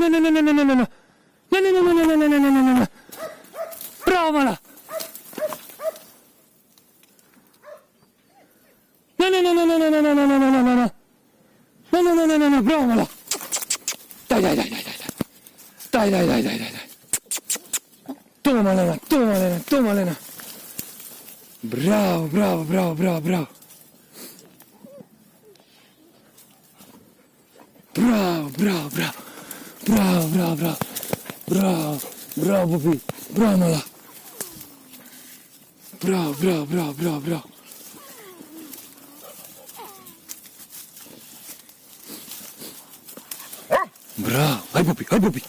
no, no, no, no, no, no, no, no. No, no, no, no, no, no, no, no, no, no, no. Bravo, Mala. No, no, no, no, no, no, no, no, no, no, no, no, no. No, no, no, no, no, no, bravo, Mala. Dai, dai, dai, dai, dai, dai. Dai, dai, dai, dai, dai, dai. Toma, Lena, toma, Lena, toma, Lena. Bravo, bravo, bravo, bravo, bravo. Bravo, bravo, bravo. Bravo, bravo, bravo. Bravo, bravo, Pupi. Bravo, Mala. Bravo, bravo, bravo, bravo, bravo. Bravo, hai Pupi, hai Pupi.